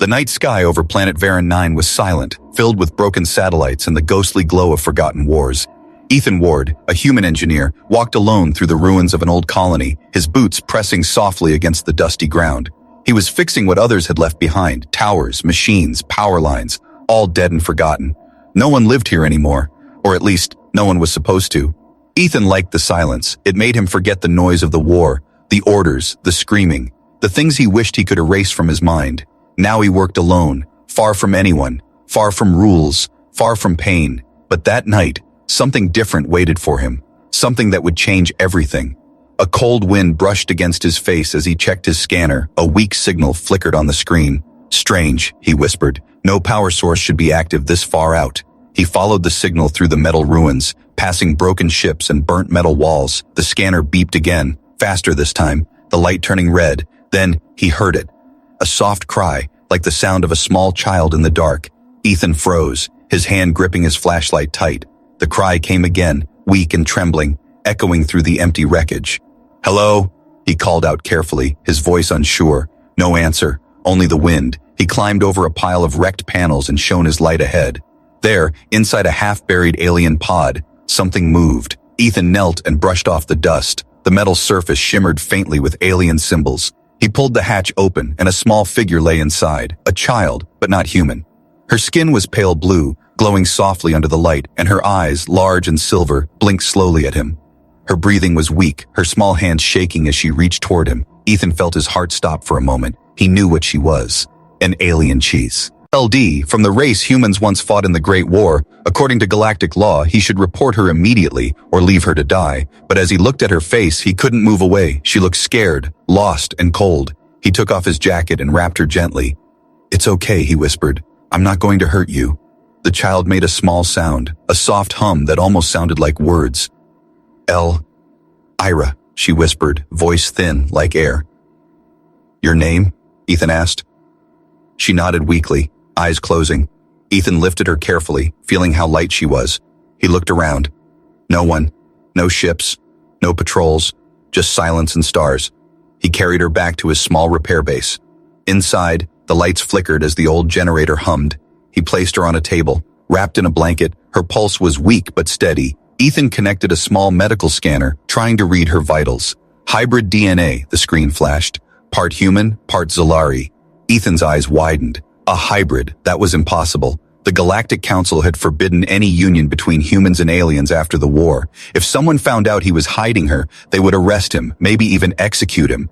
The night sky over planet Varan 9 was silent, filled with broken satellites and the ghostly glow of forgotten wars. Ethan Ward, a human engineer, walked alone through the ruins of an old colony, his boots pressing softly against the dusty ground. He was fixing what others had left behind: towers, machines, power lines, all dead and forgotten. No one lived here anymore, or at least, no one was supposed to. Ethan liked the silence. It made him forget the noise of the war, the orders, the screaming, the things he wished he could erase from his mind. Now he worked alone, far from anyone, far from rules, far from pain. But that night, something different waited for him, something that would change everything. A cold wind brushed against his face as he checked his scanner. A weak signal flickered on the screen. "Strange," he whispered. "No power source should be active this far out." He followed the signal through the metal ruins, passing broken ships and burnt metal walls. The scanner beeped again, faster this time, the light turning red. Then he heard it. A soft cry, like the sound of a small child in the dark. Ethan froze, his hand gripping his flashlight tight. The cry came again, weak and trembling, echoing through the empty wreckage. "Hello?" he called out carefully, his voice unsure. No answer, only the wind. He climbed over a pile of wrecked panels and shone his light ahead. There, inside a half-buried alien pod, something moved. Ethan knelt and brushed off the dust. The metal surface shimmered faintly with alien symbols. He pulled the hatch open, and a small figure lay inside, a child, but not human. Her skin was pale blue, glowing softly under the light, and her eyes, large and silver, blinked slowly at him. Her breathing was weak, her small hands shaking as she reached toward him. Ethan felt his heart stop for a moment. He knew what she was: an alien cheese. LD, from the race humans once fought in the Great War. According to Galactic law, he should report her immediately or leave her to die. But as he looked at her face, he couldn't move away. She looked scared, lost, and cold. He took off his jacket and wrapped her gently. "It's okay," he whispered. "I'm not going to hurt you." The child made a small sound, a soft hum that almost sounded like words. Ira, she whispered, voice thin, like air. "Your name?" Ethan asked. She nodded weakly, eyes closing. Ethan lifted her carefully, feeling how light she was. He looked around. No one, no ships, no patrols, just silence and stars. He carried her back to his small repair base. Inside, the lights flickered as the old generator hummed. He placed her on a table, wrapped in a blanket. Her pulse was weak but steady. Ethan connected a small medical scanner, trying to read her vitals. Hybrid DNA, the screen flashed. Part human, part Zolari. Ethan's eyes widened. A hybrid, that was impossible. The Galactic Council had forbidden any union between humans and aliens after the war. If someone found out he was hiding her, they would arrest him, maybe even execute him.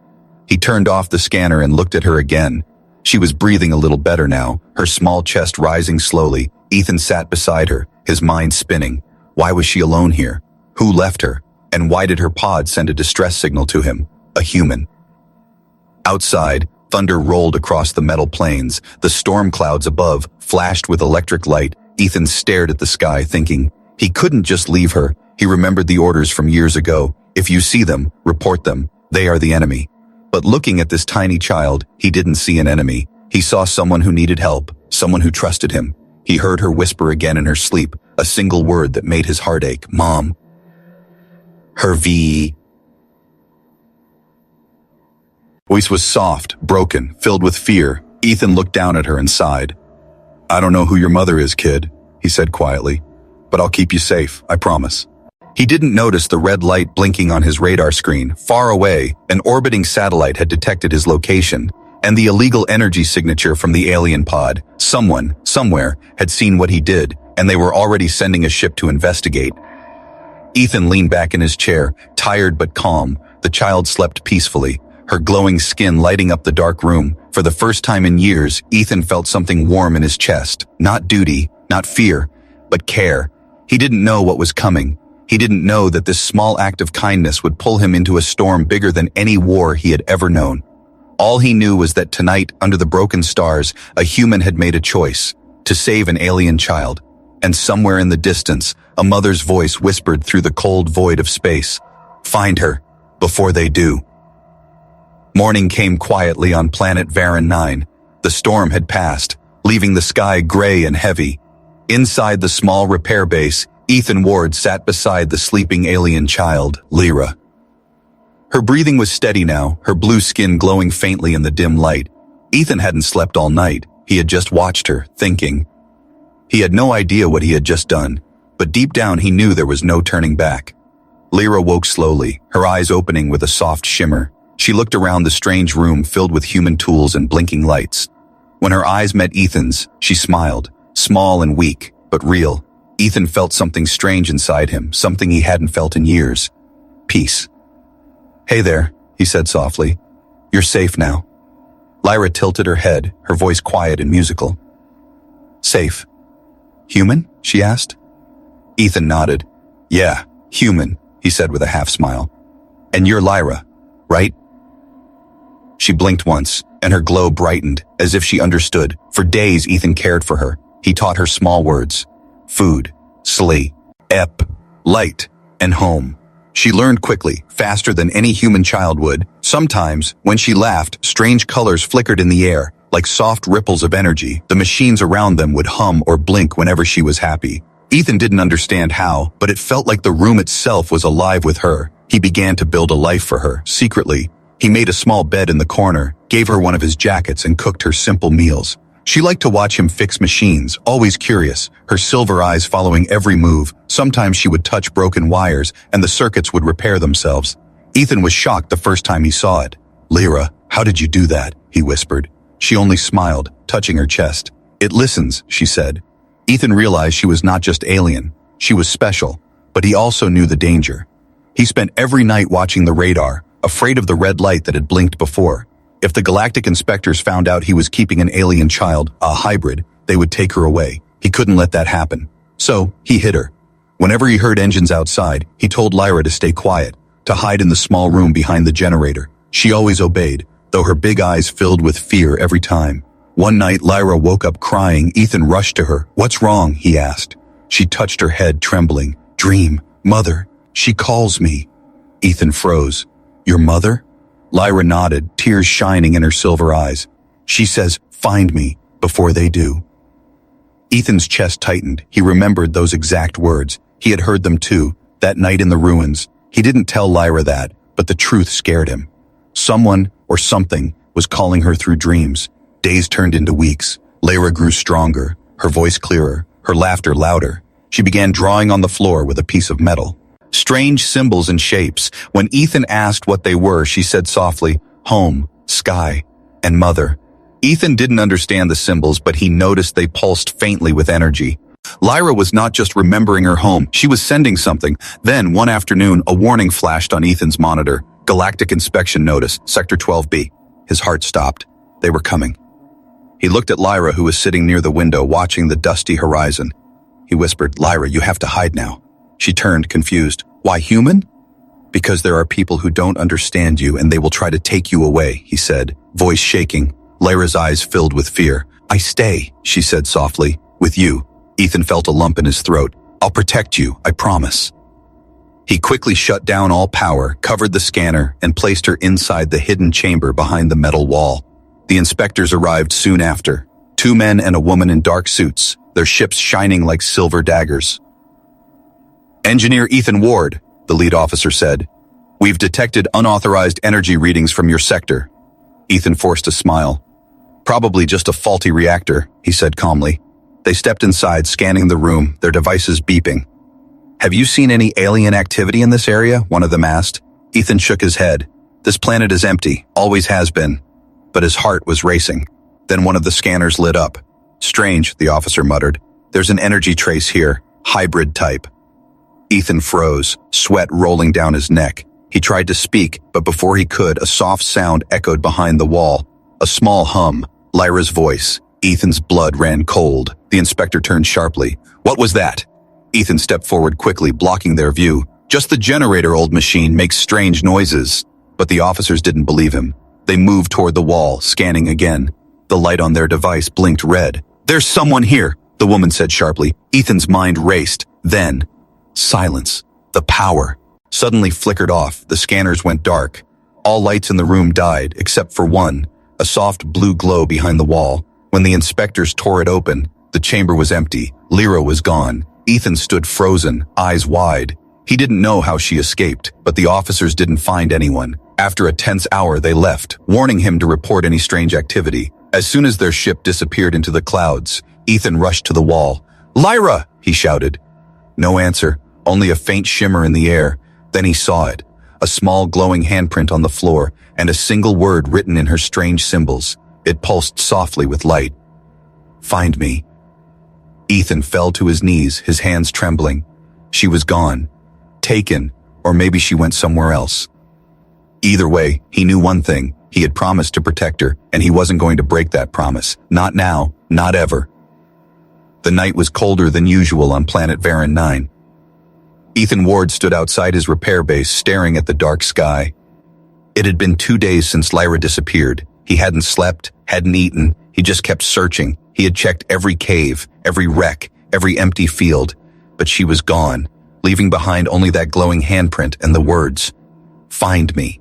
He turned off the scanner and looked at her again. She was breathing a little better now, her small chest rising slowly. Ethan sat beside her, his mind spinning. Why was she alone here? Who left her? And why did her pod send a distress signal to him? A human. Outside, thunder rolled across the metal plains. The storm clouds above flashed with electric light. Ethan stared at the sky, thinking, he couldn't just leave her. He remembered the orders from years ago. If you see them, report them. They are the enemy. But looking at this tiny child, he didn't see an enemy. He saw someone who needed help, someone who trusted him. He heard her whisper again in her sleep, a single word that made his heart ache: Mom. Her voice was soft, broken, filled with fear. Ethan looked down at her and sighed. "I don't know who your mother is, kid," he said quietly, "but I'll keep you safe, I promise." He didn't notice the red light blinking on his radar screen. Far away, an orbiting satellite had detected his location, and the illegal energy signature from the alien pod. Someone, somewhere, had seen what he did, and they were already sending a ship to investigate. Ethan leaned back in his chair, tired but calm. The child slept peacefully, her glowing skin lighting up the dark room. For the first time in years, Ethan felt something warm in his chest. Not duty, not fear, but care. He didn't know what was coming. He didn't know that this small act of kindness would pull him into a storm bigger than any war he had ever known. All he knew was that tonight, under the broken stars, a human had made a choice to save an alien child. And somewhere in the distance, a mother's voice whispered through the cold void of space, "Find her, before they do." Morning came quietly on planet Varan 9. The storm had passed, leaving the sky gray and heavy. Inside the small repair base, Ethan Ward sat beside the sleeping alien child, Lyra. Her breathing was steady now, her blue skin glowing faintly in the dim light. Ethan hadn't slept all night. He had just watched her, thinking. He had no idea what he had just done, but deep down he knew there was no turning back. Lyra woke slowly, her eyes opening with a soft shimmer. She looked around the strange room filled with human tools and blinking lights. When her eyes met Ethan's, she smiled, small and weak, but real. Ethan felt something strange inside him, something he hadn't felt in years. Peace. "Hey there," he said softly. "You're safe now." Lyra tilted her head, her voice quiet and musical. "Safe? Human?" she asked. Ethan nodded. "Yeah, human," he said with a half-smile. "And you're Lyra, right?" She blinked once, and her glow brightened, as if she understood. For days Ethan cared for her. He taught her small words. Food, sleep, ep, light, and home. She learned quickly, faster than any human child would. Sometimes, when she laughed, strange colors flickered in the air, like soft ripples of energy. The machines around them would hum or blink whenever she was happy. Ethan didn't understand how, but it felt like the room itself was alive with her. He began to build a life for her, secretly. He made a small bed in the corner, gave her one of his jackets, and cooked her simple meals. She liked to watch him fix machines, always curious, her silver eyes following every move. Sometimes she would touch broken wires, and the circuits would repair themselves. Ethan was shocked the first time he saw it. "Lyra, how did you do that?" he whispered. She only smiled, touching her chest. "It listens," she said. Ethan realized she was not just alien. She was special, but he also knew the danger. He spent every night watching the radar, afraid of the red light that had blinked before. If the Galactic inspectors found out he was keeping an alien child, a hybrid, they would take her away. He couldn't let that happen. So, he hid her. Whenever he heard engines outside, he told Lyra to stay quiet, to hide in the small room behind the generator. She always obeyed, though her big eyes filled with fear every time. One night, Lyra woke up crying. Ethan rushed to her. "What's wrong?" he asked. She touched her head, trembling. "Dream, mother, she calls me." Ethan froze. "Your mother?" Lyra nodded, tears shining in her silver eyes. "She says, find me, before they do." Ethan's chest tightened. He remembered those exact words. He had heard them too, that night in the ruins. He didn't tell Lyra that, but the truth scared him. Someone, or something, was calling her through dreams. Days turned into weeks. Lyra grew stronger, her voice clearer, her laughter louder. She began drawing on the floor with a piece of metal. Strange symbols and shapes. When Ethan asked what they were, she said softly, "Home, sky, and mother." Ethan didn't understand the symbols, but he noticed they pulsed faintly with energy. Lyra was not just remembering her home, she was sending something. Then, one afternoon, a warning flashed on Ethan's monitor. Galactic inspection notice, Sector 12B. His heart stopped. They were coming. He looked at Lyra, who was sitting near the window, watching the dusty horizon. He whispered, "Lyra, you have to hide now." She turned, confused. "Why human?" "Because there are people who don't understand you and they will try to take you away," he said, voice shaking. Lyra's eyes filled with fear. "I stay," she said softly, "with you." Ethan felt a lump in his throat. "I'll protect you, I promise." He quickly shut down all power, covered the scanner, and placed her inside the hidden chamber behind the metal wall. The inspectors arrived soon after. 2 men and a woman in dark suits, their ships shining like silver daggers. "Engineer Ethan Ward," the lead officer said. "We've detected unauthorized energy readings from your sector." Ethan forced a smile. "Probably just a faulty reactor," he said calmly. They stepped inside, scanning the room, their devices beeping. "Have you seen any alien activity in this area?" one of them asked. Ethan shook his head. "This planet is empty, always has been." But his heart was racing. Then one of the scanners lit up. "Strange," the officer muttered. "There's an energy trace here, hybrid type." Ethan froze, sweat rolling down his neck. He tried to speak, but before he could, a soft sound echoed behind the wall. A small hum, Lyra's voice. Ethan's blood ran cold. The inspector turned sharply. "What was that?" Ethan stepped forward quickly, blocking their view. "Just the generator, old machine, makes strange noises." But the officers didn't believe him. They moved toward the wall, scanning again. The light on their device blinked red. "There's someone here," the woman said sharply. Ethan's mind raced. Then, silence. The power suddenly flickered off. The scanners went dark. All lights in the room died, except for one, a soft blue glow behind the wall. When the inspectors tore it open, the chamber was empty. Lyra was gone. Ethan stood frozen, eyes wide. He didn't know how she escaped, but the officers didn't find anyone. After a tense hour, they left, warning him to report any strange activity. As soon as their ship disappeared into the clouds, Ethan rushed to the wall. "Lyra!" he shouted. No answer, only a faint shimmer in the air. Then he saw it, a small glowing handprint on the floor, and a single word written in her strange symbols. It pulsed softly with light. "Find me." Ethan fell to his knees, his hands trembling. She was gone. Taken, or maybe she went somewhere else. Either way, he knew one thing. He had promised to protect her, and he wasn't going to break that promise. Not now, not ever. The night was colder than usual on planet Varan 9. Ethan Ward stood outside his repair base, staring at the dark sky. It had been 2 days since Lyra disappeared. He hadn't slept, hadn't eaten. He just kept searching. He had checked every cave, every wreck, every empty field. But she was gone, leaving behind only that glowing handprint and the words, "Find me."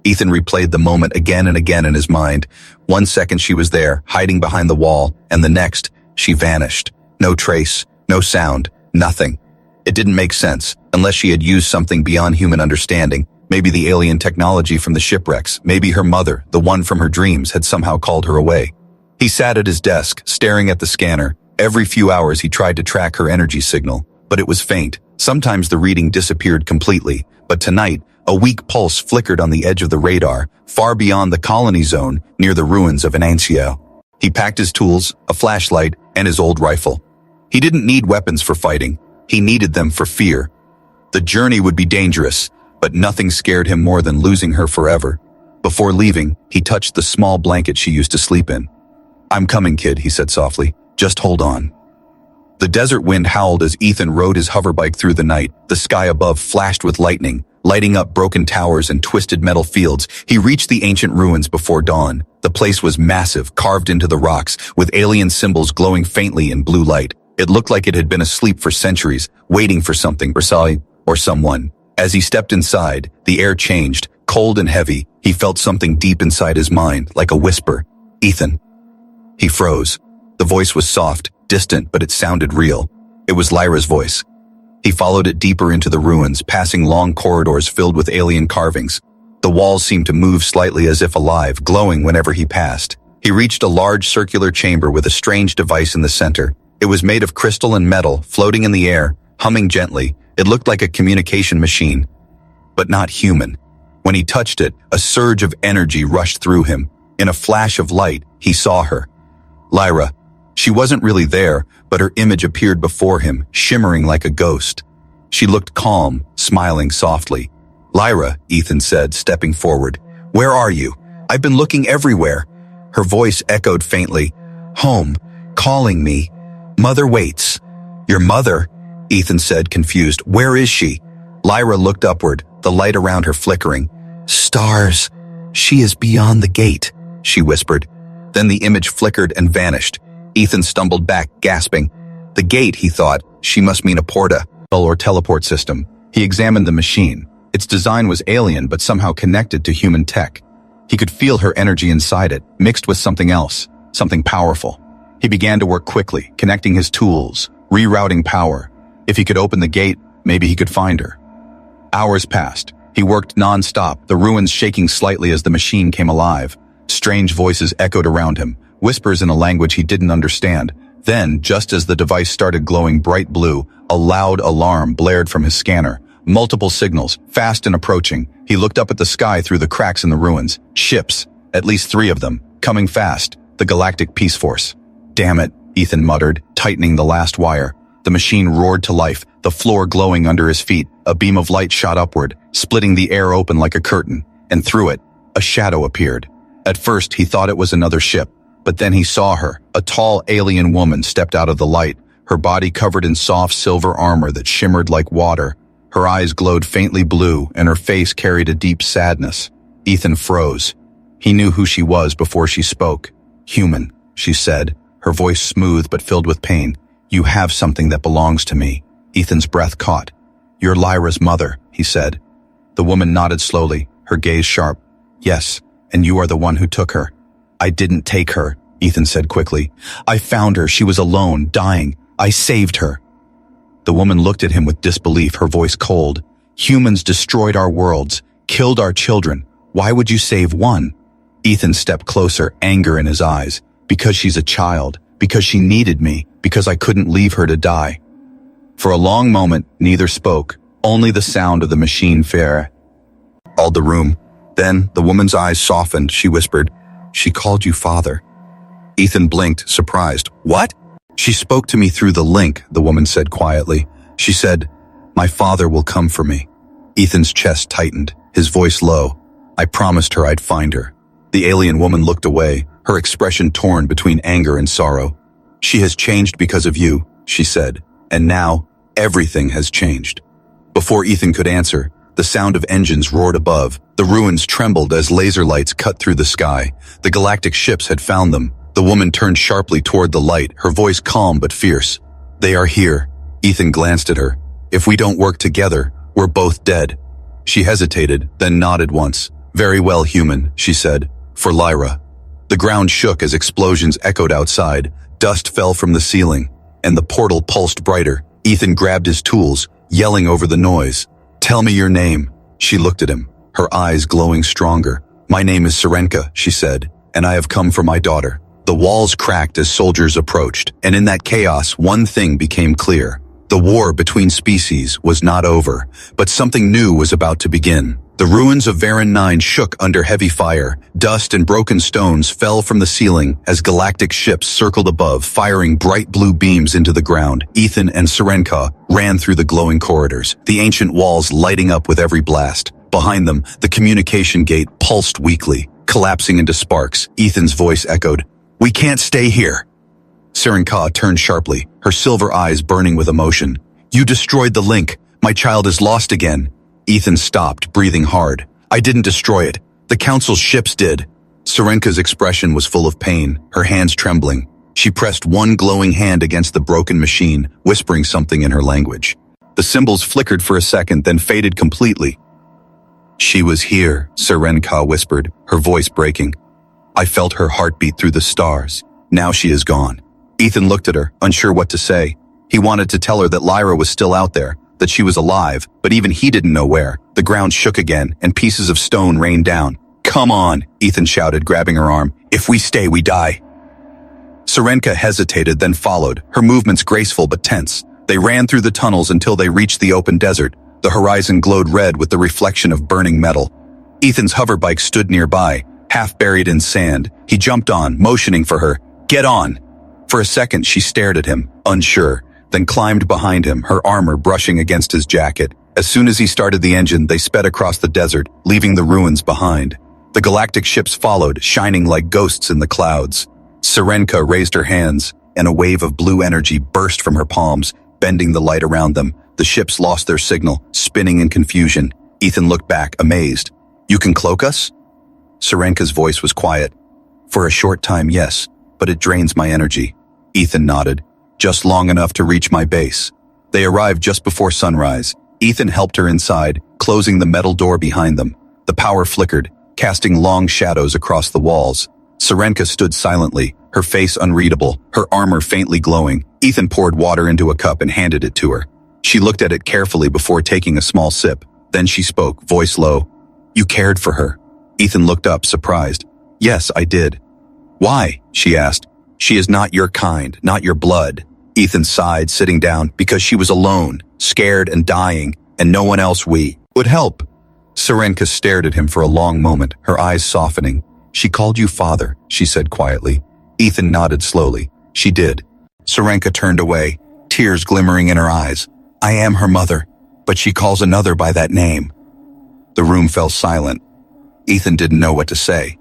Ethan replayed the moment again and again in his mind. 1 second she was there, hiding behind the wall, and the next, she vanished. No trace, no sound, nothing. It didn't make sense, unless she had used something beyond human understanding. Maybe the alien technology from the shipwrecks, maybe her mother, the one from her dreams, had somehow called her away. He sat at his desk, staring at the scanner. Every few hours he tried to track her energy signal, but it was faint. Sometimes the reading disappeared completely, but tonight, a weak pulse flickered on the edge of the radar, far beyond the colony zone, near the ruins of Anancio. He packed his tools, a flashlight, and his old rifle. He didn't need weapons for fighting. He needed them for fear. The journey would be dangerous, but nothing scared him more than losing her forever. Before leaving, he touched the small blanket she used to sleep in. "I'm coming, kid," he said softly. "Just hold on." The desert wind howled as Ethan rode his hoverbike through the night. The sky above flashed with lightning, lighting up broken towers and twisted metal fields. He reached the ancient ruins before dawn. The place was massive, carved into the rocks, with alien symbols glowing faintly in blue light. It looked like it had been asleep for centuries, waiting for something, or someone. As he stepped inside, the air changed, cold and heavy. He felt something deep inside his mind, like a whisper. "Ethan." He froze. The voice was soft, distant, but it sounded real. It was Lyra's voice. He followed it deeper into the ruins, passing long corridors filled with alien carvings. The walls seemed to move slightly as if alive, glowing whenever he passed. He reached a large circular chamber with a strange device in the center. It was made of crystal and metal, floating in the air, humming gently. It looked like a communication machine, but not human. When he touched it, a surge of energy rushed through him. In a flash of light, he saw her. Lyra. She wasn't really there, but her image appeared before him, shimmering like a ghost. She looked calm, smiling softly. "Lyra," Ethan said, stepping forward. "Where are you? I've been looking everywhere." Her voice echoed faintly. "Home, calling me. Mother waits." "Your mother?" Ethan said, confused. "Where is she?" Lyra looked upward, the light around her flickering. "Stars. She is beyond the gate," she whispered. Then the image flickered and vanished. Ethan stumbled back, gasping. The gate, he thought. She must mean a porta or teleport system. He examined the machine. Its design was alien, but somehow connected to human tech. He could feel her energy inside it, mixed with something else, something powerful. He began to work quickly, connecting his tools, rerouting power. If he could open the gate, maybe he could find her. Hours passed. He worked non-stop, the ruins shaking slightly as the machine came alive. Strange voices echoed around him, whispers in a language he didn't understand. Then, just as the device started glowing bright blue, a loud alarm blared from his scanner. Multiple signals, fast and approaching. He looked up at the sky through the cracks in the ruins. Ships, at least 3 of them, coming fast. The Galactic Peace Force. "Damn it," Ethan muttered, tightening the last wire. The machine roared to life, the floor glowing under his feet. A beam of light shot upward, splitting the air open like a curtain, and through it, a shadow appeared. At first, he thought it was another ship, but then he saw her. A tall alien woman stepped out of the light, her body covered in soft silver armor that shimmered like water. Her eyes glowed faintly blue, and her face carried a deep sadness. Ethan froze. He knew who she was before she spoke. "Human," she said, her voice smooth but filled with pain. "You have something that belongs to me." Ethan's breath caught. "You're Lyra's mother," he said. The woman nodded slowly, her gaze sharp. "Yes, and you are the one who took her." "I didn't take her," Ethan said quickly. "I found her. She was alone, dying. I saved her." The woman looked at him with disbelief, her voice cold. "Humans destroyed our worlds, killed our children. Why would you save one?" Ethan stepped closer, anger in his eyes. Because she's a child, because she needed me, because I couldn't leave her to die. For a long moment, neither spoke, only the sound of the machine fare. All the room. Then, the woman's eyes softened, she whispered, "She called you father." Ethan blinked, surprised. "What?" "She spoke to me through the link," the woman said quietly. She said, "My father will come for me." Ethan's chest tightened, his voice low. "I promised her I'd find her." The alien woman looked away, her expression torn between anger and sorrow. "She has changed because of you," she said, "and now, everything has changed." Before Ethan could answer, the sound of engines roared above. The ruins trembled as laser lights cut through the sky. The galactic ships had found them. The woman turned sharply toward the light, her voice calm but fierce. "They are here." Ethan glanced at her. "If we don't work together, we're both dead." She hesitated, then nodded once. "Very well, human," she said. "For Lyra." The ground shook as explosions echoed outside. Dust fell from the ceiling, and the portal pulsed brighter. Ethan grabbed his tools, yelling over the noise. "Tell me your name." She looked at him, her eyes glowing stronger. "My name is Serenka," she said, "and I have come for my daughter." The walls cracked as soldiers approached, and in that chaos, one thing became clear. The war between species was not over, but something new was about to begin. The ruins of Varan 9 shook under heavy fire. Dust and broken stones fell from the ceiling as galactic ships circled above, firing bright blue beams into the ground. Ethan and Serenka ran through the glowing corridors, the ancient walls lighting up with every blast. Behind them, the communication gate pulsed weakly, collapsing into sparks. Ethan's voice echoed, "We can't stay here." Serenka turned sharply, her silver eyes burning with emotion. "You destroyed the link. My child is lost again." Ethan stopped, breathing hard. "I didn't destroy it. The Council's ships did." Serenka's expression was full of pain, her hands trembling. She pressed one glowing hand against the broken machine, whispering something in her language. The symbols flickered for a second, then faded completely. "She was here," Serenka whispered, her voice breaking. "I felt her heartbeat through the stars. Now she is gone." Ethan looked at her, unsure what to say. He wanted to tell her that Lyra was still out there, that she was alive, but even he didn't know where. The ground shook again, and pieces of stone rained down. "Come on," Ethan shouted, grabbing her arm. "If we stay, we die." Serenka hesitated, then followed, her movements graceful but tense. They ran through the tunnels until they reached the open desert. The horizon glowed red with the reflection of burning metal. Ethan's hoverbike stood nearby, half buried in sand. He jumped on, motioning for her. "Get on!" For a second, she stared at him, unsure, then climbed behind him, her armor brushing against his jacket. As soon as he started the engine, they sped across the desert, leaving the ruins behind. The galactic ships followed, shining like ghosts in the clouds. Serenka raised her hands, and a wave of blue energy burst from her palms, bending the light around them. The ships lost their signal, spinning in confusion. Ethan looked back, amazed. "You can cloak us?" Serenka's voice was quiet. "For a short time, yes, but it drains my energy." Ethan nodded. "Just long enough to reach my base." They arrived just before sunrise. Ethan helped her inside, closing the metal door behind them. The power flickered, casting long shadows across the walls. Serenka stood silently, her face unreadable, her armor faintly glowing. Ethan poured water into a cup and handed it to her. She looked at it carefully before taking a small sip. Then she spoke, voice low. "You cared for her." Ethan looked up, surprised. "Yes, I did." "Why?" she asked. "She is not your kind, not your blood." Ethan sighed, sitting down, "because she was alone, scared and dying, and no one else would help." Serenka stared at him for a long moment, her eyes softening. "She called you father," she said quietly. Ethan nodded slowly. "She did." Serenka turned away, tears glimmering in her eyes. "I am her mother, but she calls another by that name." The room fell silent. Ethan didn't know what to say.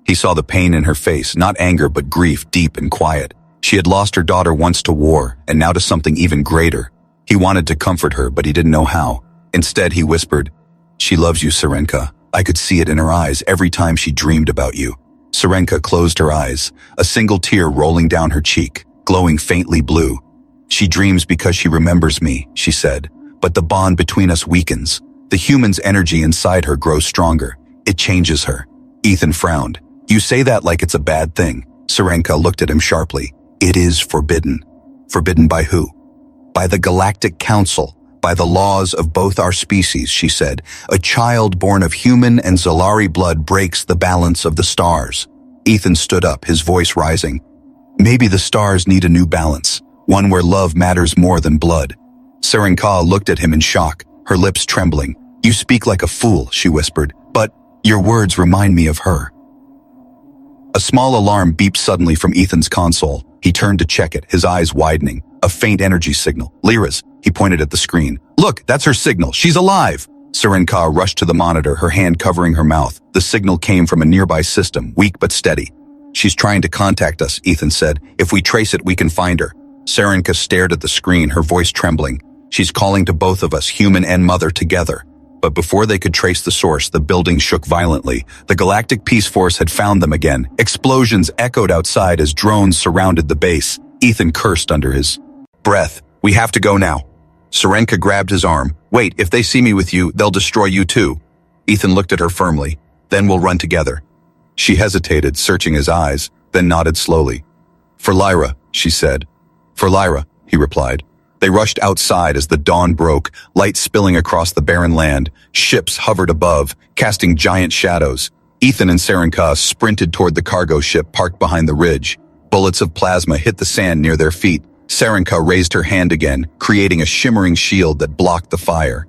He saw the pain in her face, not anger but grief, deep and quiet. She had lost her daughter once to war, and now to something even greater. He wanted to comfort her, but he didn't know how. Instead, he whispered, "She loves you, Serenka. I could see it in her eyes every time she dreamed about you." Serenka closed her eyes, a single tear rolling down her cheek, glowing faintly blue. "She dreams because she remembers me," she said, "but the bond between us weakens. The human's energy inside her grows stronger. It changes her." Ethan frowned. "You say that like it's a bad thing." Serenka looked at him sharply. "It is forbidden." "Forbidden by who?" "By the Galactic Council. "By the laws of both our species," she said, "a child born of human and Zalari blood breaks the balance of the stars." Ethan stood up, his voice rising. "Maybe the stars need a new balance, one where love matters more than blood." Serenka looked at him in shock, her lips trembling. "You speak like a fool," she whispered, "but your words remind me of her." A small alarm beeped suddenly from Ethan's console. He turned to check it, his eyes widening. A faint energy signal. "Lyra's," he pointed at the screen. "Look, that's her signal. She's alive." Serenka rushed to the monitor, her hand covering her mouth. The signal came from a nearby system, weak but steady. "She's trying to contact us," Ethan said. "If we trace it, we can find her." Serenka stared at the screen, her voice trembling. "She's calling to both of us, human and mother, together." But before they could trace the source, the building shook violently. The Galactic Peace Force had found them again. Explosions echoed outside as drones surrounded the base. Ethan cursed under his breath. "We have to go now." Serenka grabbed his arm. "Wait, if they see me with you, they'll destroy you too." Ethan looked at her firmly. "Then we'll run together." She hesitated, searching his eyes, then nodded slowly. "For Lyra," she said. "For Lyra," he replied. They rushed outside as the dawn broke, light spilling across the barren land. Ships hovered above, casting giant shadows. Ethan and Serenka sprinted toward the cargo ship parked behind the ridge. Bullets of plasma hit the sand near their feet. Serenka raised her hand again, creating a shimmering shield that blocked the fire.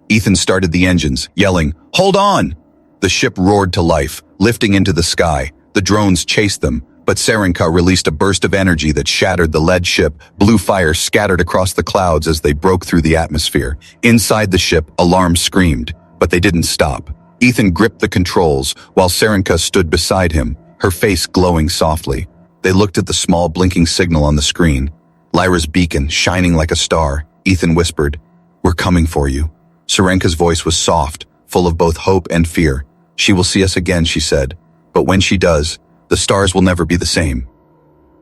Ethan started the engines, yelling, "Hold on!" The ship roared to life, lifting into the sky. The drones chased them, but Serenka released a burst of energy that shattered the lead ship. Blue fire scattered across the clouds as they broke through the atmosphere. Inside the ship, alarms screamed, but they didn't stop. Ethan gripped the controls, while Serenka stood beside him, her face glowing softly. They looked at the small blinking signal on the screen. Lyra's beacon, shining like a star. Ethan whispered, "We're coming for you." Serenka's voice was soft, full of both hope and fear. "She will see us again," she said. "But when she does, the stars will never be the same."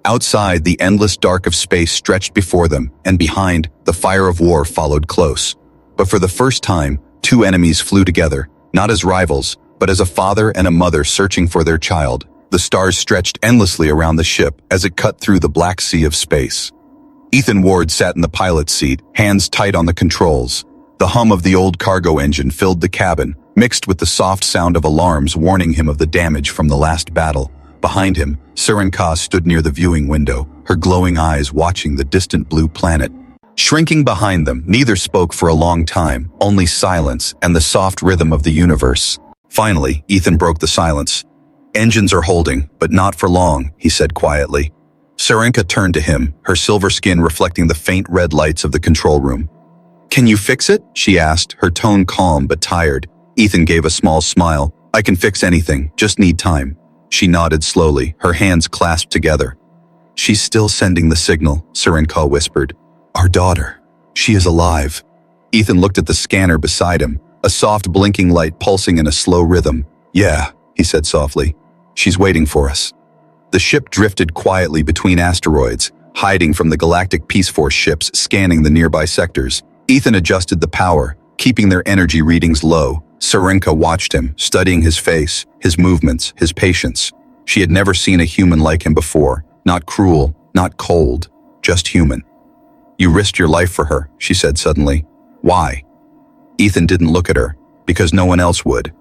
Outside, the endless dark of space stretched before them, and behind, the fire of war followed close. But for the first time, two enemies flew together, not as rivals, but as a father and a mother searching for their child. The stars stretched endlessly around the ship as it cut through the black sea of space. Ethan Ward sat in the pilot's seat, hands tight on the controls. The hum of the old cargo engine filled the cabin, mixed with the soft sound of alarms warning him of the damage from the last battle. Behind him, Serenka stood near the viewing window, her glowing eyes watching the distant blue planet. Shrinking behind them, neither spoke for a long time, only silence and the soft rhythm of the universe. Finally, Ethan broke the silence. "Engines are holding, but not for long," he said quietly. Serenka turned to him, her silver skin reflecting the faint red lights of the control room. "Can you fix it?" she asked, her tone calm but tired. Ethan gave a small smile. "I can fix anything, just need time." She nodded slowly, her hands clasped together. "She's still sending the signal," Serenka whispered. "Our daughter. She is alive." Ethan looked at the scanner beside him, a soft blinking light pulsing in a slow rhythm. "Yeah," he said softly. "She's waiting for us." The ship drifted quietly between asteroids, hiding from the Galactic Peace Force ships scanning the nearby sectors. Ethan adjusted the power, keeping their energy readings low. Serenka watched him, studying his face, his movements, his patience. She had never seen a human like him before, not cruel, not cold, just human. "You risked your life for her," she said suddenly. "Why?" Ethan didn't look at her, because no one else would.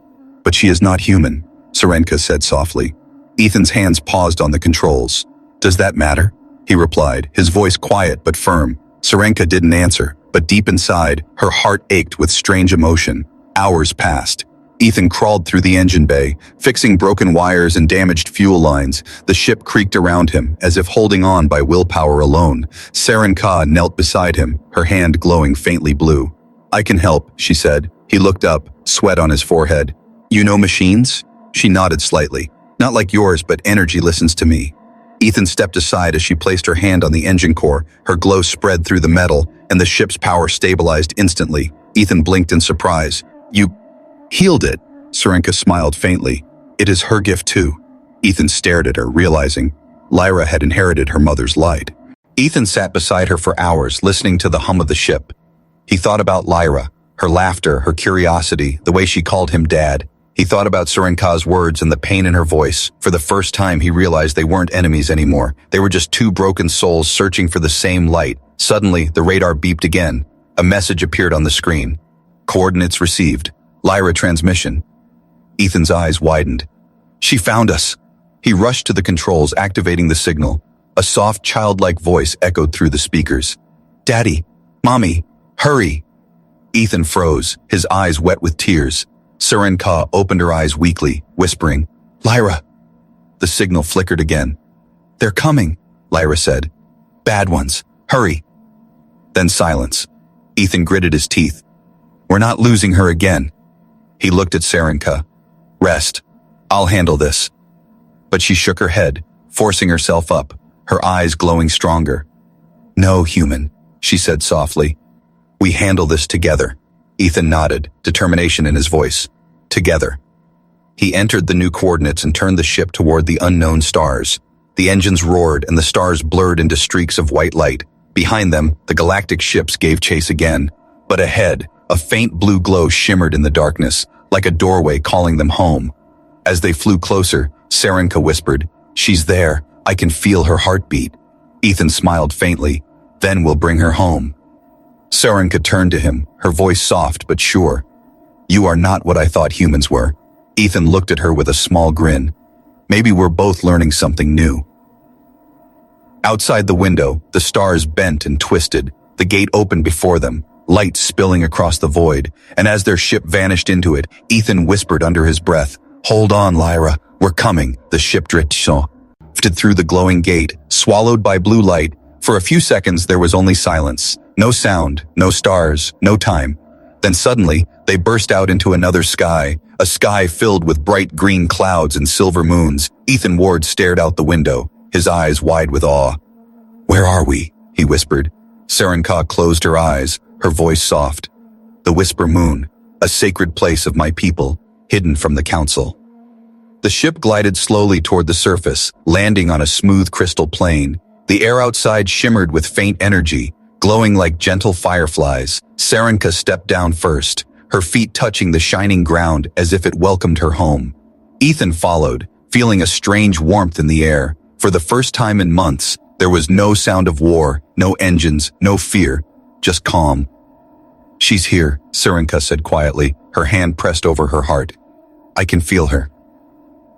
"But she is not human," Serenka said softly. Ethan's hands paused on the controls. "Does that matter?" he replied, his voice quiet but firm. Serenka didn't answer, but deep inside, her heart ached with strange emotion. Hours passed. Ethan crawled through the engine bay, fixing broken wires and damaged fuel lines. The ship creaked around him, as if holding on by willpower alone. Serenka knelt beside him, her hand glowing faintly blue. "I can help," she said. He looked up, sweat on his forehead. "You know machines?" She nodded slightly. "Not like yours, but energy listens to me." Ethan stepped aside as she placed her hand on the engine core. Her glow spread through the metal, and the ship's power stabilized instantly. Ethan blinked in surprise. "You healed it," Serenka smiled faintly. "It is her gift too." Ethan stared at her, realizing Lyra had inherited her mother's light. Ethan sat beside her for hours, listening to the hum of the ship. He thought about Lyra, her laughter, her curiosity, the way she called him dad. He thought about Serenka's words and the pain in her voice. For the first time, he realized they weren't enemies anymore. They were just two broken souls searching for the same light. Suddenly, the radar beeped again. A message appeared on the screen. Coordinates received. Lyra transmission. Ethan's eyes widened. She found us. He rushed to the controls, activating the signal. A soft, childlike voice echoed through the speakers. Daddy, Mommy, hurry. Ethan froze, his eyes wet with tears. Serenka opened her eyes weakly, whispering, Lyra. The signal flickered again. They're coming, Lyra said. Bad ones. Hurry. Then silence. Ethan gritted his teeth. We're not losing her again. He looked at Serenka. Rest. I'll handle this. But she shook her head, forcing herself up, her eyes glowing stronger. No, human, she said softly. We handle this together. Ethan nodded, determination in his voice. Together. He entered the new coordinates and turned the ship toward the unknown stars. The engines roared and the stars blurred into streaks of white light. Behind them, the galactic ships gave chase again. But ahead, a faint blue glow shimmered in the darkness, like a doorway calling them home. As they flew closer, Serenka whispered, She's there. I can feel her heartbeat. Ethan smiled faintly. Then we'll bring her home. Serenka turned to him, her voice soft but sure. You are not what I thought humans were. Ethan looked at her with a small grin. Maybe we're both learning something new. Outside the window, the stars bent and twisted. The gate opened before them, light spilling across the void, and as their ship vanished into it, Ethan whispered under his breath, Hold on, Lyra, we're coming. The ship drifted through the glowing gate, swallowed by blue light. For a few seconds there was only silence. No sound, no stars, no time. Then suddenly, they burst out into another sky, a sky filled with bright green clouds and silver moons. Ethan Ward stared out the window, his eyes wide with awe. Where are we? He whispered. Serenka closed her eyes, her voice soft. The Whisper Moon, a sacred place of my people, hidden from the council. The ship glided slowly toward the surface, landing on a smooth crystal plain. The air outside shimmered with faint energy, glowing like gentle fireflies. Serenka stepped down first, her feet touching the shining ground as if it welcomed her home. Ethan followed, feeling a strange warmth in the air. For the first time in months, there was no sound of war, no engines, no fear, just calm. She's here, Serenka said quietly, her hand pressed over her heart. I can feel her.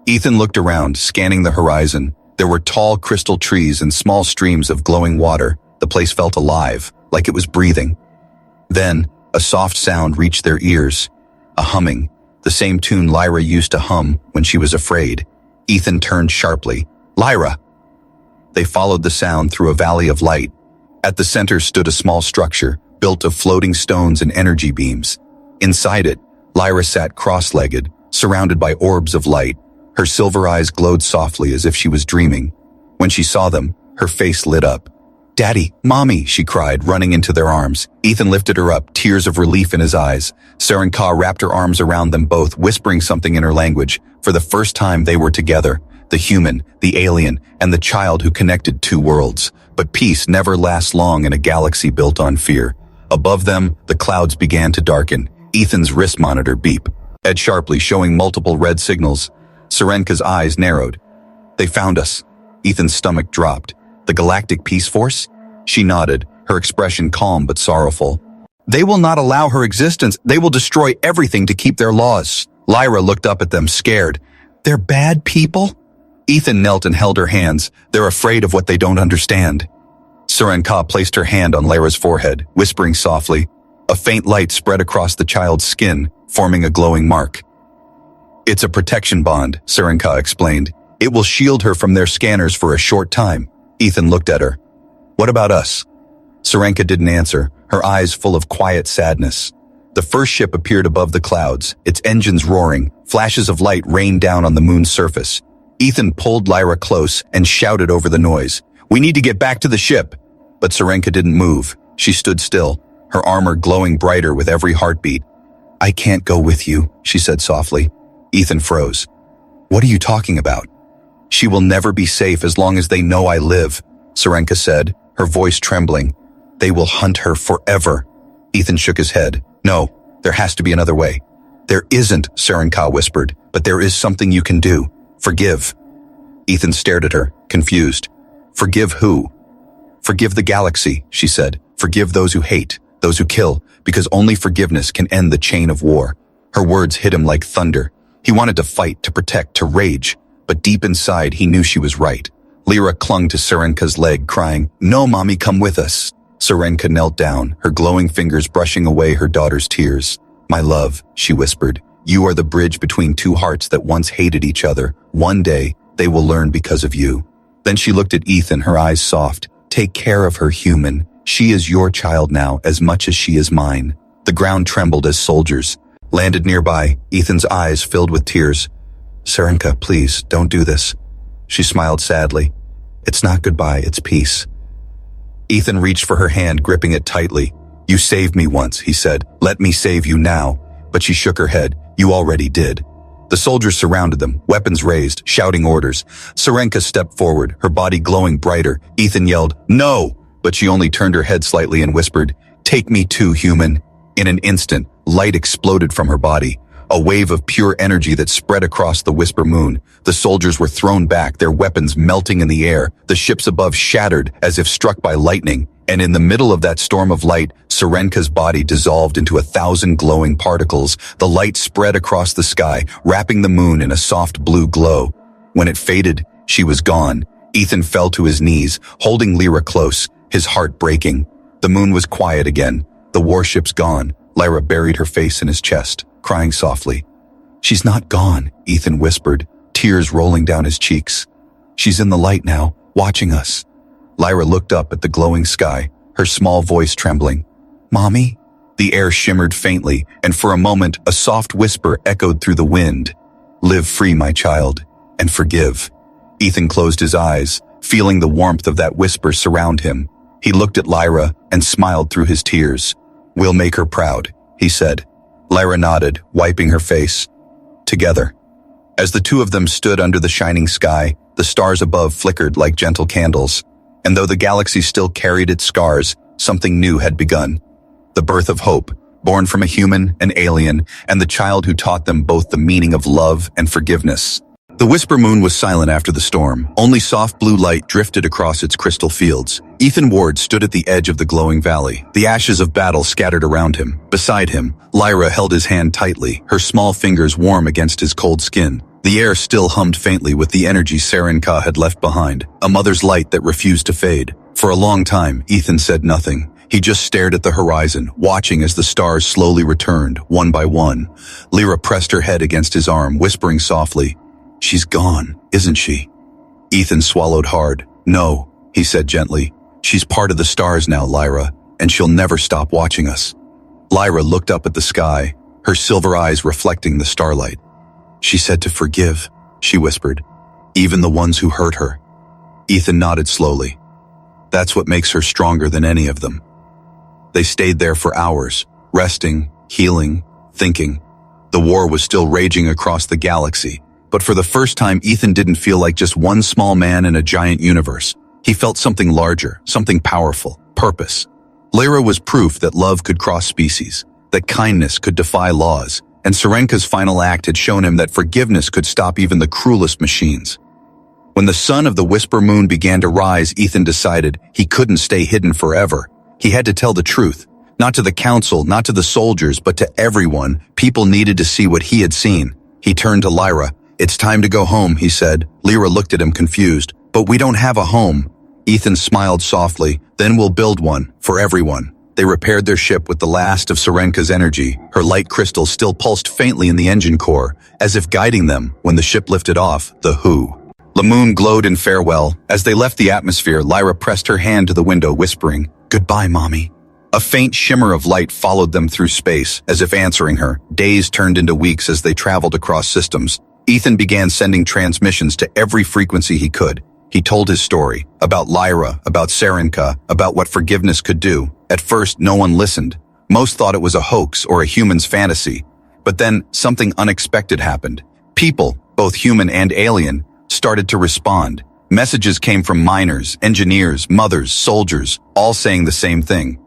Ethan looked around, scanning the horizon. There were tall crystal trees and small streams of glowing water. The place felt alive, like it was breathing. Then, a soft sound reached their ears. A humming, the same tune Lyra used to hum when she was afraid. Ethan turned sharply. Lyra! They followed the sound through a valley of light. At the center stood a small structure, built of floating stones and energy beams. Inside it, Lyra sat cross-legged, surrounded by orbs of light. Her silver eyes glowed softly as if she was dreaming. When she saw them, her face lit up. Daddy, Mommy, she cried, running into their arms. Ethan lifted her up, tears of relief in his eyes. Serenka wrapped her arms around them both, whispering something in her language. For the first time they were together, the human, the alien, and the child who connected two worlds. But peace never lasts long in a galaxy built on fear. Above them, the clouds began to darken. Ethan's wrist monitor beeped sharply, showing multiple red signals. Serenka's eyes narrowed. They found us. Ethan's stomach dropped. The Galactic Peace Force? She nodded, her expression calm but sorrowful. They will not allow her existence. They will destroy everything to keep their laws. Lyra looked up at them, scared. They're bad people? Ethan knelt and held her hands. They're afraid of what they don't understand. Serenka placed her hand on Lyra's forehead, whispering softly. A faint light spread across the child's skin, forming a glowing mark. It's a protection bond, Serenka explained. It will shield her from their scanners for a short time. Ethan looked at her. What about us? Serenka didn't answer, her eyes full of quiet sadness. The first ship appeared above the clouds, its engines roaring. Flashes of light rained down on the moon's surface. Ethan pulled Lyra close and shouted over the noise. We need to get back to the ship. But Serenka didn't move. She stood still, her armor glowing brighter with every heartbeat. I can't go with you, she said softly. Ethan froze. What are you talking about? She will never be safe as long as they know I live, Serenka said, her voice trembling. They will hunt her forever. Ethan shook his head. No, there has to be another way. There isn't, Serenka whispered, but there is something you can do. Forgive. Ethan stared at her, confused. Forgive who? Forgive the galaxy, she said. Forgive those who hate, those who kill, because only forgiveness can end the chain of war. Her words hit him like thunder. He wanted to fight, to protect, to rage, but deep inside he knew she was right. Lyra clung to Serenka's leg, crying, "No, Mommy, come with us." Serenka knelt down, her glowing fingers brushing away her daughter's tears. "My love," she whispered, "you are the bridge between two hearts that once hated each other. One day, they will learn because of you." Then she looked at Ethan, her eyes soft. "Take care of her, human. She is your child now as much as she is mine." The ground trembled as soldiers landed nearby, Ethan's eyes filled with tears. "Serenka, please, don't do this." She smiled sadly. "It's not goodbye, it's peace." Ethan reached for her hand, gripping it tightly. "You saved me once," he said. "Let me save you now." But she shook her head. "You already did." The soldiers surrounded them, weapons raised, shouting orders. Serenka stepped forward, her body glowing brighter. Ethan yelled, "No!" But she only turned her head slightly and whispered, "Take me too, human." In an instant, light exploded from her body, a wave of pure energy that spread across the Whisper Moon. The soldiers were thrown back, their weapons melting in the air. The ships above shattered as if struck by lightning, and in the middle of that storm of light, Serenka's body dissolved into 1,000 glowing particles. The light spread across the sky, wrapping the moon in a soft blue glow. When it faded, she was gone. Ethan fell to his knees, holding Lyra close, his heart breaking. The moon was quiet again. The warship's gone. Lyra buried her face in his chest, crying softly. "She's not gone," Ethan whispered, tears rolling down his cheeks. "She's in the light now, watching us." Lyra looked up at the glowing sky, her small voice trembling. "Mommy?" The air shimmered faintly, and for a moment a soft whisper echoed through the wind. "Live free, my child, and forgive." Ethan closed his eyes, feeling the warmth of that whisper surround him. He looked at Lyra and smiled through his tears. "We'll make her proud," he said. Lyra nodded, wiping her face. Together. As the two of them stood under the shining sky, the stars above flickered like gentle candles. And though the galaxy still carried its scars, something new had begun. The birth of hope, born from a human, an alien, and the child who taught them both the meaning of love and forgiveness. The Whisper Moon was silent after the storm. Only soft blue light drifted across its crystal fields. Ethan Ward stood at the edge of the glowing valley, the ashes of battle scattered around him. Beside him, Lyra held his hand tightly, her small fingers warm against his cold skin. The air still hummed faintly with the energy Serenka had left behind, a mother's light that refused to fade. For a long time, Ethan said nothing. He just stared at the horizon, watching as the stars slowly returned, one by one. Lyra pressed her head against his arm, whispering softly, "She's gone, isn't she?" Ethan swallowed hard. "No," he said gently. "She's part of the stars now, Lyra, and she'll never stop watching us." Lyra looked up at the sky, her silver eyes reflecting the starlight. "She said to forgive," she whispered, "even the ones who hurt her." Ethan nodded slowly. "That's what makes her stronger than any of them." They stayed there for hours, resting, healing, thinking. The war was still raging across the galaxy. But for the first time, Ethan didn't feel like just one small man in a giant universe. He felt something larger, something powerful, purpose. Lyra was proof that love could cross species, that kindness could defy laws, and Serenka's final act had shown him that forgiveness could stop even the cruelest machines. When the sun of the Whisper Moon began to rise, Ethan decided he couldn't stay hidden forever. He had to tell the truth, not to the council, not to the soldiers, but to everyone. People needed to see what he had seen. He turned to Lyra. "It's time to go home," he said. Lyra looked at him confused. "But we don't have a home." Ethan smiled softly. "Then we'll build one, for everyone." They repaired their ship with the last of Serenka's energy. Her light crystal still pulsed faintly in the engine core, as if guiding them. When the ship lifted off, the moon glowed in farewell. As they left the atmosphere, Lyra pressed her hand to the window, whispering, "Goodbye, Mommy." A faint shimmer of light followed them through space, as if answering her. Days turned into weeks as they traveled across systems. Ethan began sending transmissions to every frequency he could. He told his story, about Lyra, about Serenka, about what forgiveness could do. At first, no one listened. Most thought it was a hoax or a human's fantasy. But then, something unexpected happened. People, both human and alien, started to respond. Messages came from miners, engineers, mothers, soldiers, all saying the same thing.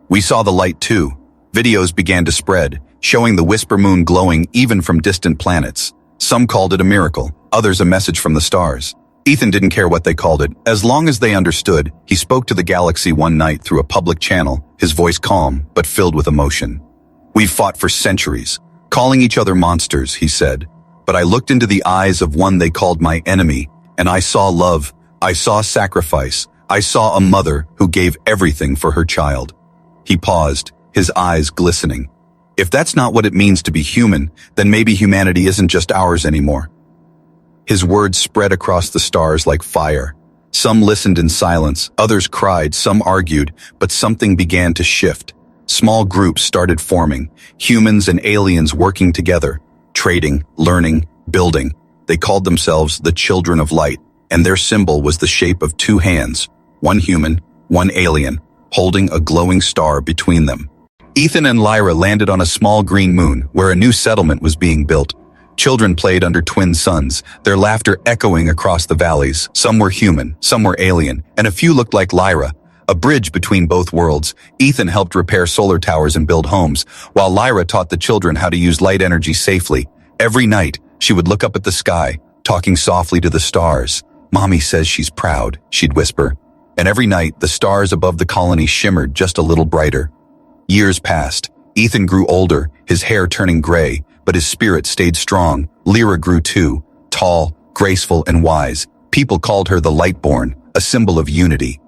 "We saw the light too." Videos began to spread, showing the Whisper Moon glowing even from distant planets. Some called it a miracle, others a message from the stars. Ethan didn't care what they called it. As long as they understood, he spoke to the galaxy one night through a public channel, his voice calm, but filled with emotion. "We've fought for centuries, calling each other monsters," he said. "But I looked into the eyes of one they called my enemy, and I saw love, I saw sacrifice, I saw a mother who gave everything for her child." He paused, his eyes glistening. If that's not what it means to be human, then maybe humanity isn't just ours anymore. His words spread across the stars like fire. Some listened in silence, others cried, some argued, but something began to shift. Small groups started forming, humans and aliens working together, trading, learning, building. They called themselves the Children of Light, and their symbol was the shape of two hands, one human, one alien, holding a glowing star between them. Ethan and Lyra landed on a small green moon where a new settlement was being built. Children played under twin suns, their laughter echoing across the valleys. Some were human, some were alien, and a few looked like Lyra. A bridge between both worlds. Ethan helped repair solar towers and build homes, while Lyra taught the children how to use light energy safely. Every night, she would look up at the sky, talking softly to the stars. "Mommy says she's proud," she'd whisper. And every night, the stars above the colony shimmered just a little brighter. Years passed. Ethan grew older, his hair turning gray, but his spirit stayed strong. Lyra grew too, tall, graceful, and wise. People called her the Lightborn, a symbol of unity.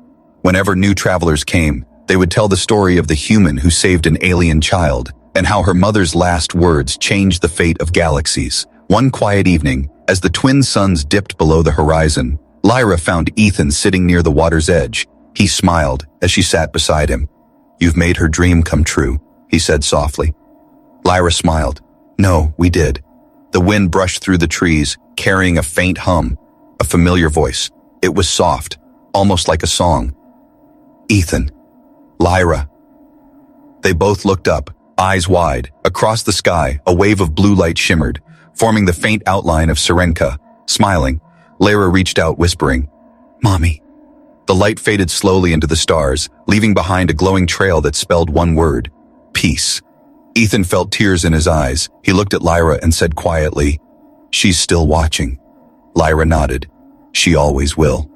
Whenever new travelers came, they would tell the story of the human who saved an alien child, and how her mother's last words changed the fate of galaxies. One quiet evening, as the twin suns dipped below the horizon, Lyra found Ethan sitting near the water's edge. He smiled as she sat beside him. "You've made her dream come true," he said softly. Lyra smiled. "No, we did." The wind brushed through the trees, carrying a faint hum, a familiar voice. It was soft, almost like a song. "Ethan. Lyra." They both looked up, eyes wide. Across the sky, a wave of blue light shimmered, forming the faint outline of Serenka. Smiling, Lyra reached out, whispering, "Mommy." The light faded slowly into the stars, leaving behind a glowing trail that spelled one word, peace. Ethan felt tears in his eyes. He looked at Lyra and said quietly, "She's still watching." Lyra nodded. "She always will."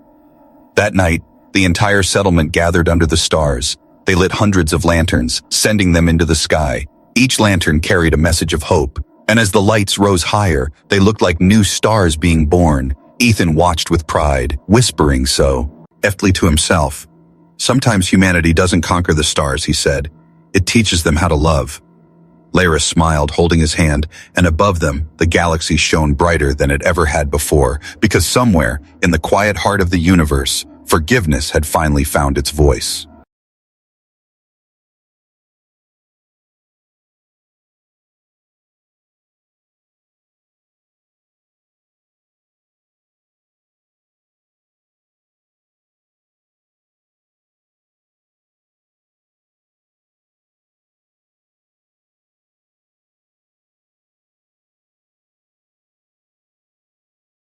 That night, the entire settlement gathered under the stars. They lit hundreds of lanterns, sending them into the sky. Each lantern carried a message of hope, and as the lights rose higher, they looked like new stars being born. Ethan watched with pride, whispering softly to himself. "Sometimes humanity doesn't conquer the stars," he said. "It teaches them how to love." Lyra smiled, holding his hand, and above them, the galaxy shone brighter than it ever had before, because somewhere, in the quiet heart of the universe, forgiveness had finally found its voice.